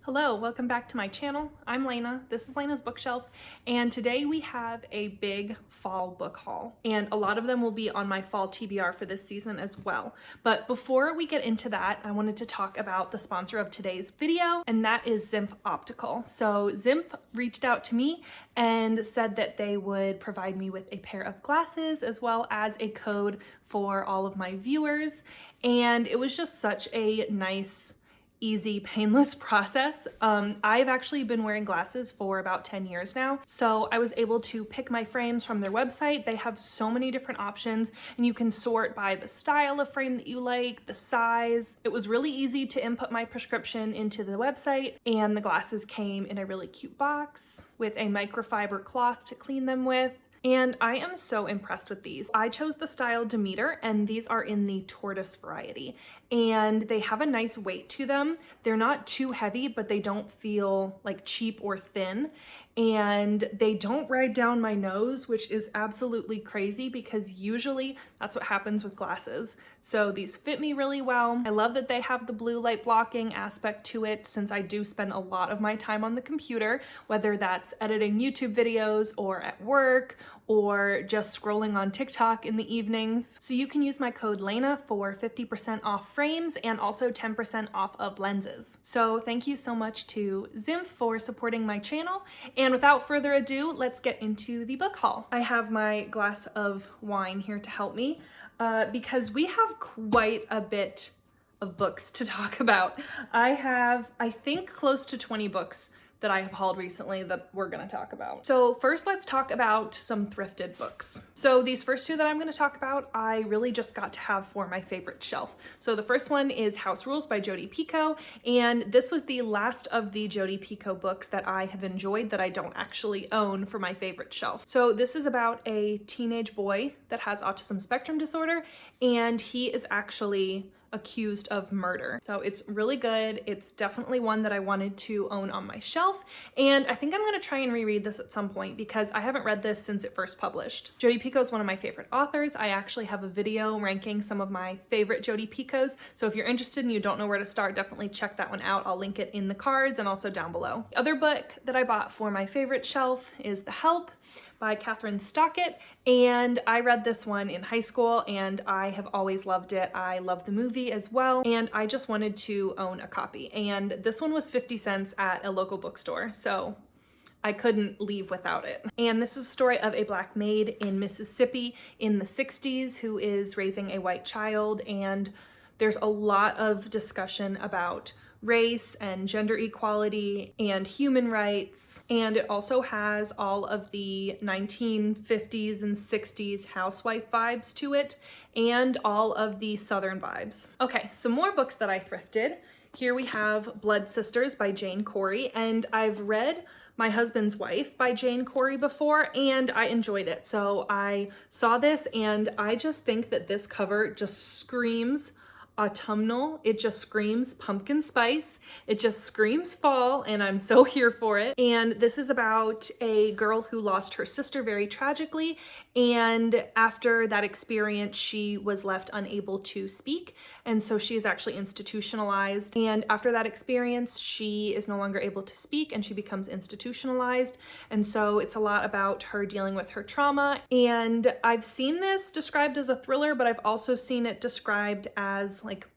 Hello, welcome back to my channel. I'm Lena, this is Lena's Bookshelf, and today we have a big fall book haul, and a lot of them will be on my fall TBR for this season as well. But before we get into that, I wanted to talk about the sponsor of today's video, and that is Zinff Optical. So Zinff reached out to me and said that they would provide me with a pair of glasses as well as a code for all of my viewers, and it was just such a nice, easy, painless process. I've actually been wearing glasses for about 10 years now, so I was able to pick my frames from their website. They have so many different options, and you can sort by the style of frame that you like, the size. It was really easy to input my prescription into the website, and the glasses came in a really cute box with a microfiber cloth to clean them with. And I am so impressed with these. I chose the style Demeter, and these are in the tortoise variety, and they have a nice weight to them. They're not too heavy, but they don't feel like cheap or thin, and they don't ride down my nose, which is absolutely crazy because usually that's what happens with glasses. So these fit me really well. I love that they have the blue light blocking aspect to it, since I do spend a lot of my time on the computer, whether that's editing YouTube videos or at work or just scrolling on TikTok in the evenings. So you can use my code LENA for 50% off frames and also 10% off of lenses. So thank you so much to Zinff for supporting my channel. And without further ado, let's get into the book haul. I have my glass of wine here to help me because we have quite a bit of books to talk about. I have, I think, close to 20 books that I have hauled recently that we're gonna talk about. So first, let's talk about some thrifted books. So these first two that I'm gonna talk about, I really just got to have for my favorite shelf. So the first one is House Rules by Jodi Picoult, and this was the last of the Jodi Picoult books that I have enjoyed that I don't actually own for my favorite shelf. So this is about a teenage boy that has autism spectrum disorder, and he is actually accused of murder. So it's really good. It's definitely one that I wanted to own on my shelf, and I think I'm gonna try and reread this at some point because I haven't read this since it first published. Jodi Picoult is one of my favorite authors. I actually have a video ranking some of my favorite Jodi Picoults, so if you're interested and you don't know where to start, definitely check that one out. I'll link it in the cards and also down below. The other book that I bought for my favorite shelf is The Help by Catherine Stockett, and I read this one in high school and I have always loved it. I love the movie as well, and I just wanted to own a copy, and this one was 50 cents at a local bookstore, so I couldn't leave without it. And this is a story of a Black maid in Mississippi in the 60s who is raising a white child, and there's a lot of discussion about race and gender equality and human rights, and it also has all of the 1950s and 60s housewife vibes to it and all of the Southern vibes. Okay, some more books that I thrifted. Here we have Blood Sisters by Jane Corey, and I've read My Husband's Wife by Jane Corey before, and I enjoyed it. So I saw this and I just think that this cover just screams autumnal. It just screams pumpkin spice. It just screams fall, and I'm so here for it. And this is about a girl who lost her sister very tragically, and after that experience she was left unable to speak, and so she is actually institutionalized, and after that experience she is no longer able to speak and she becomes institutionalized, and so it's a lot about her dealing with her trauma. And I've seen this described as a thriller, but I've also seen it described as like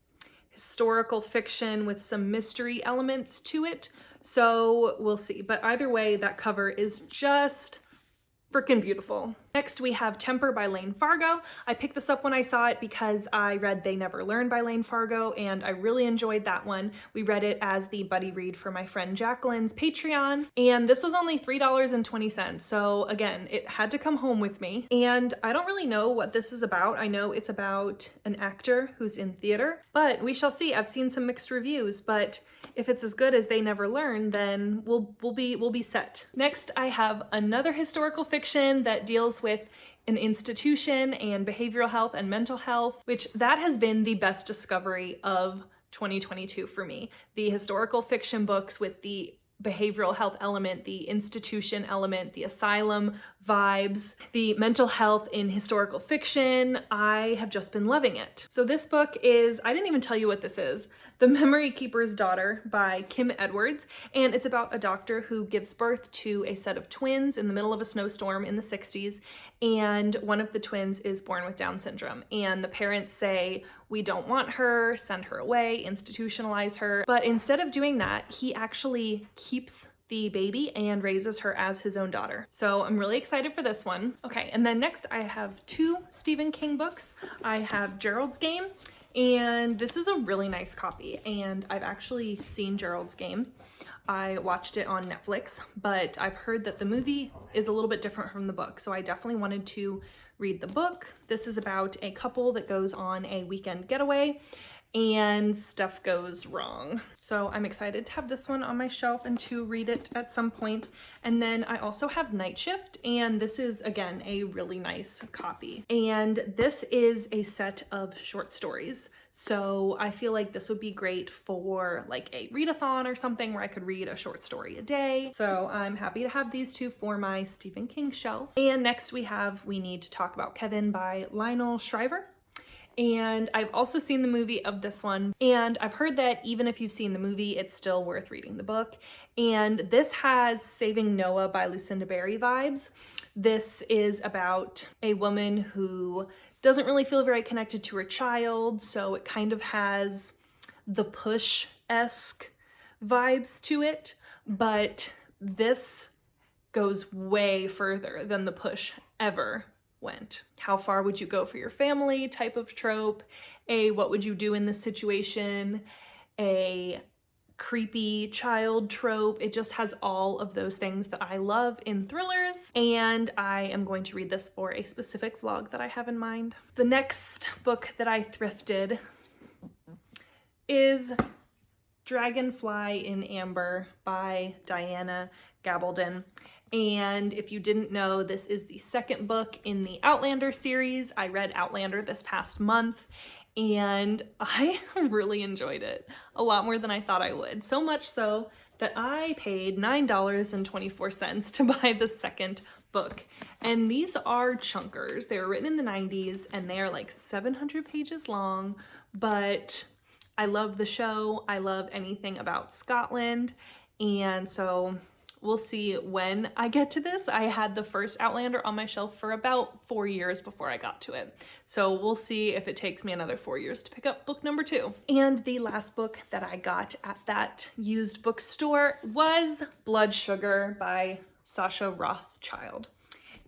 historical fiction with some mystery elements to it, so we'll see. But either way, that cover is just freaking beautiful. Next we have Temper by Lane Fargo. I picked this up when I saw it because I read They Never Learn by Lane Fargo, and I really enjoyed that one. We read it as the buddy read for my friend Jacqueline's Patreon, and this was only $3.20, so again, it had to come home with me. And I don't really know what this is about. I know it's about an actor who's in theater, but we shall see. I've seen some mixed reviews, but if it's as good as They Never Learn, then we'll be set. Next, I have another historical fiction that deals with an institution and behavioral health and mental health, which that has been the best discovery of 2022 for me. The historical fiction books with the behavioral health element, the institution element, the asylum vibes, the mental health in historical fiction. I have just been loving it. So this book is, I didn't even tell you what this is, The Memory Keeper's Daughter by Kim Edwards, and it's about a doctor who gives birth to a set of twins in the middle of a snowstorm in the 60s, and one of the twins is born with Down syndrome, and the parents say, we don't want her, send her away, institutionalize her. But instead of doing that, he actually keeps the baby and raises her as his own daughter. So I'm really excited for this one. Okay, and then next I have two Stephen King books. I have Gerald's Game, and this is a really nice copy, and I've actually seen Gerald's Game. I watched it on Netflix, but I've heard that the movie is a little bit different from the book, so I definitely wanted to read the book. This is about a couple that goes on a weekend getaway and stuff goes wrong. So I'm excited to have this one on my shelf and to read it at some point. And then I also have Night Shift, and this is, again, a really nice copy. And this is a set of short stories. So I feel like this would be great for like a readathon or something where I could read a short story a day. So I'm happy to have these two for my Stephen King shelf. And next we have We Need to Talk About Kevin by Lionel Shriver. And I've also seen the movie of this one, and I've heard that even if you've seen the movie, it's still worth reading the book. And this has Saving Noah by Lucinda Berry vibes. This is about a woman who doesn't really feel very connected to her child, so it kind of has the Push-esque vibes to it, but this goes way further than the Push ever went. How far would you go for your family type of trope, a what would you do in this situation, a creepy child trope. It just has all of those things that I love in thrillers, and I am going to read this for a specific vlog that I have in mind. The next book that I thrifted is Dragonfly in Amber by Diana Gabaldon. And if you didn't know, this is the second book in the Outlander series. I read Outlander this past month, and I really enjoyed it. A lot more than I thought I would. So much so that I paid $9.24 to buy the second book. And these are chunkers. They were written in the 90s, and they are like 700 pages long, but I love the show. I love anything about Scotland, and so we'll see when I get to this. I had the first Outlander on my shelf for about 4 years before I got to it. So we'll see if it takes me another 4 years to pick up book number 2. And the last book that I got at that used bookstore was Blood Sugar by Sasha Rothschild.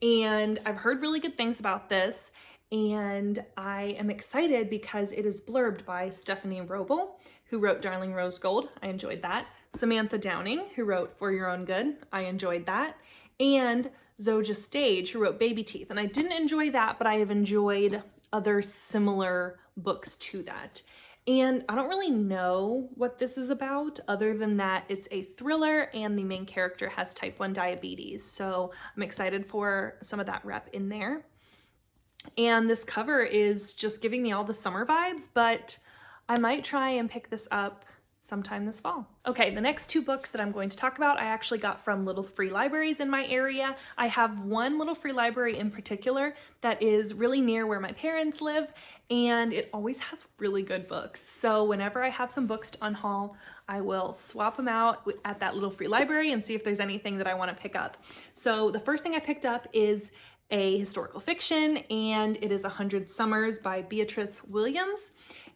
And I've heard really good things about this, and I am excited because it is blurbed by Stephanie Roble, who wrote Darling Rose Gold. I enjoyed that. Samantha Downing, who wrote For Your Own Good. I enjoyed that. And Zoja Stage, who wrote Baby Teeth. And I didn't enjoy that, but I have enjoyed other similar books to that. And I don't really know what this is about other than that it's a thriller and the main character has type 1 diabetes. So I'm excited for some of that rep in there. And this cover is just giving me all the summer vibes, but I might try and pick this up sometime this fall. Okay, the next 2 books that I'm going to talk about I actually got from little free libraries in my area. I have one little free library in particular that is really near where my parents live, and it always has really good books. So whenever I have some books to unhaul, I will swap them out at that little free library and see if there's anything that I want to pick up. So the first thing I picked up is a historical fiction, and it is 100 Summers by Beatrice Williams.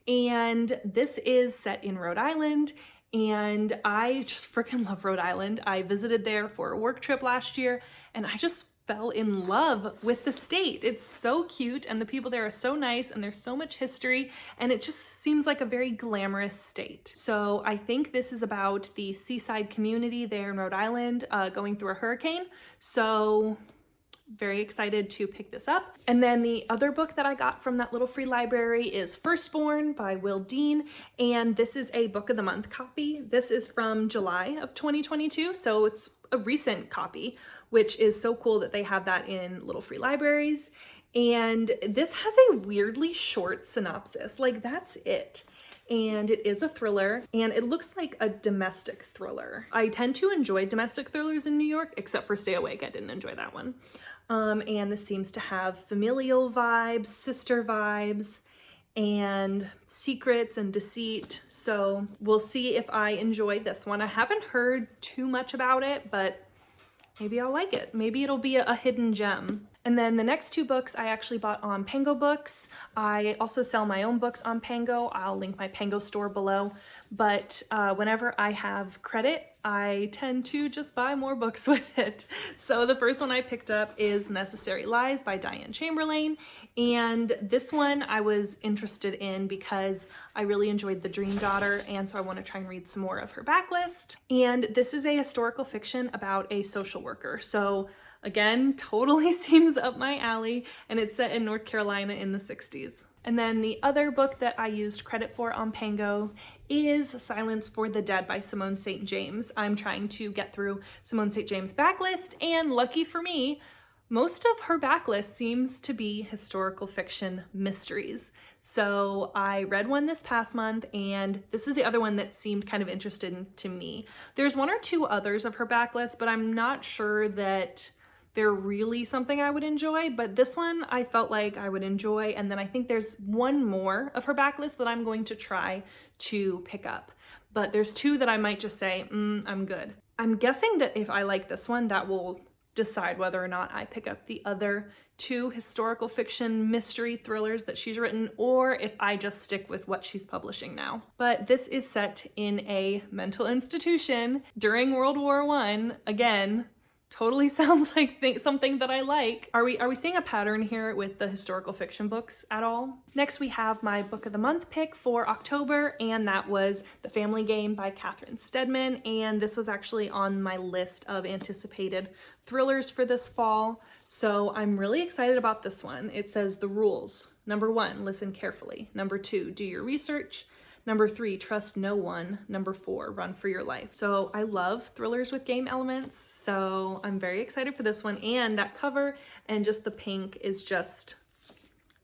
And this is set in Rhode Island, and I just freaking love Rhode Island. I visited there for a work trip last year, and I just fell in love with the state. It's so cute, and the people there are so nice, and there's so much history, and it just seems like a very glamorous state. So I think this is about the seaside community there in Rhode Island going through a hurricane. So very excited to pick this up. And then the other book that I got from that little free library is Firstborn by Will Dean, and this is a book of the month copy. This is from July of 2022, so it's a recent copy, which is so cool that they have that in little free libraries. And this has a weirdly short synopsis, like that's it. And it is a thriller, and it looks like a domestic thriller. I tend to enjoy domestic thrillers in New York, except for Stay Awake. I didn't enjoy that one. And this seems to have familial vibes, sister vibes, and secrets and deceit. So we'll see if I enjoy this one. I haven't heard too much about it, but maybe I'll like it. Maybe it'll be a hidden gem. And then the next two books I actually bought on Pango Books. I also sell my own books on Pango. I'll link my Pango store below. But whenever I have credit, I tend to just buy more books with it. So the first one I picked up is Necessary Lies by Diane Chamberlain. And this one I was interested in because I really enjoyed The Dream Daughter, and so I want to try and read some more of her backlist. And this is a historical fiction about a social worker. So again, totally seems up my alley, and it's set in North Carolina in the 60s. And then the other book that I used credit for on Pango is Silence for the Dead by Simone St. James. I'm trying to get through Simone St. James' backlist, and lucky for me, most of her backlist seems to be historical fiction mysteries. So I read one this past month, and this is the other one that seemed kind of interesting to me. There's one or two others of her backlist, but I'm not sure that they're really something I would enjoy, but this one I felt like I would enjoy. And then I think there's one more of her backlist that I'm going to try to pick up. But there's two that I might just say, I'm good. I'm guessing that if I like this one, that will decide whether or not I pick up the other two historical fiction mystery thrillers that she's written, or if I just stick with what she's publishing now. But this is set in a mental institution during World War I. Again, totally sounds like something that I like. Are we seeing a pattern here with the historical fiction books at all? Next, we have my book of the month pick for October, and that was The Family Game by Catherine Steadman. And this was actually on my list of anticipated thrillers for this fall. So I'm really excited about this one. It says the rules. Number 1, listen carefully. Number 2, do your research. Number 3, trust no one. Number 4, run for your life. So I love thrillers with game elements, so I'm very excited for this one. And that cover and just the pink is just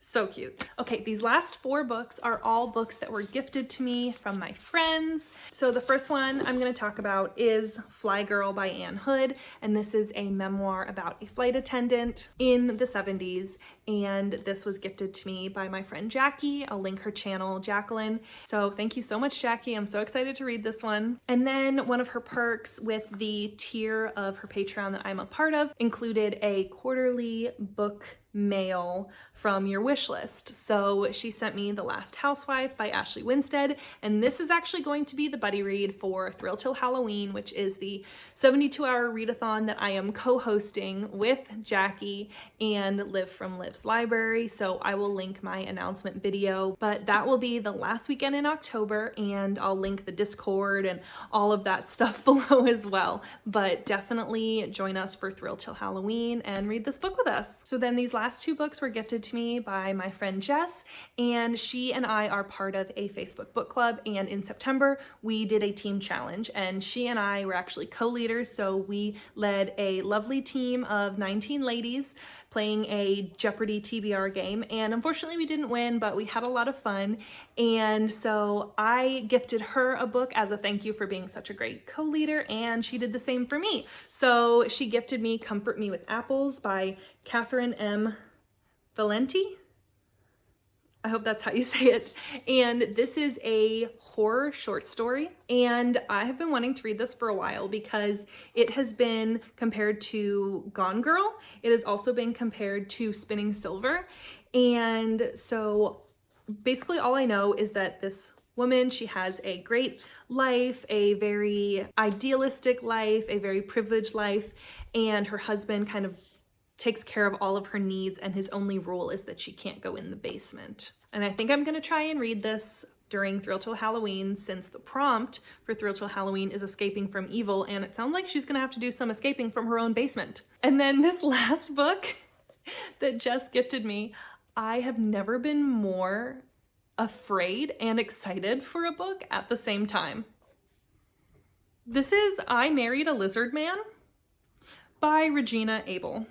so cute. Okay, these last 4 books are all books that were gifted to me from my friends. So the first one I'm going to talk about is Fly Girl by Anne Hood, and this is a memoir about a flight attendant in the 70s. And this was gifted to me by my friend Jackie. I'll link her channel, Jacqueline. So thank you so much, Jackie. I'm so excited to read this one. And then one of her perks with the tier of her Patreon that I'm a part of included a quarterly book mail from your wish list. So she sent me The Last Housewife by Ashley Winstead, and this is actually going to be the buddy read for Thrill Till Halloween, which is the 72-hour readathon that I am co-hosting with Jackie and Liv from Liv's Library. So I will link my announcement video, but that will be the last weekend in October, and I'll link the Discord and all of that stuff below as well. But definitely join us for Thrill Till Halloween and read this book with us. So then these last 2 books were gifted to me by my friend Jess, and she and I are part of a Facebook book club, and in September we did a team challenge, and she and I were actually co-leaders. So we led a lovely team of 19 ladies playing a Jeopardy TBR game, and unfortunately we didn't win, but we had a lot of fun. And so I gifted her a book as a thank you for being such a great co-leader, and she did the same for me. So she gifted me Comfort Me with Apples by Catherine M. Valenti. I hope that's how you say it. And this is a horror short story, and I have been wanting to read this for a while because it has been compared to Gone Girl. It has also been compared to Spinning Silver. And so basically all I know is that this woman, she has a great life, a very idealistic life, a very privileged life, and her husband kind of takes care of all of her needs, and his only rule is that she can't go in the basement. And I think I'm gonna try and read this during Thrill Till Halloween, since the prompt for Thrill Till Halloween is escaping from evil, and it sounds like she's gonna have to do some escaping from her own basement. And then this last book that Jess gifted me, I have never been more afraid and excited for a book at the same time. This is I Married a Lizard Man by Regina Abel.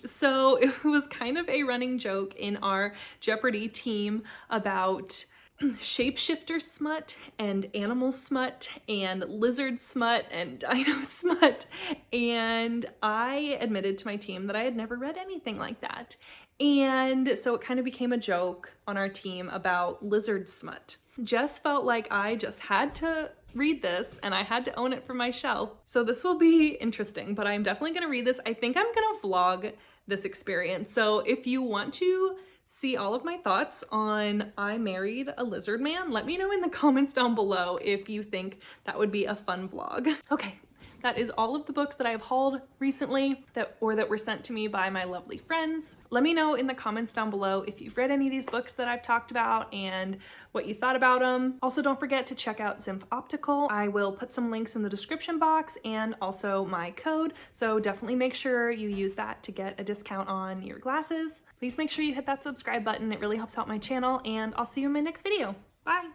So it was kind of a running joke in our Jeopardy team about shapeshifter smut and animal smut and lizard smut and dino smut, and I admitted to my team that I had never read anything like that. And so it kind of became a joke on our team about lizard smut. Jess felt like I just had to read this and I had to own it for my shelf. So this will be interesting, but I'm definitely gonna read this. I think I'm gonna vlog this experience. So if you want to see all of my thoughts on I Married a Lizard Man, let me know in the comments down below if you think that would be a fun vlog. Okay, that is all of the books that I've hauled recently that were sent to me by my lovely friends. Let me know in the comments down below if you've read any of these books that I've talked about and what you thought about them. Also, don't forget to check out Zinff Optical. I will put some links in the description box and also my code, so definitely make sure you use that to get a discount on your glasses. Please make sure you hit that subscribe button. It really helps out my channel, and I'll see you in my next video. Bye!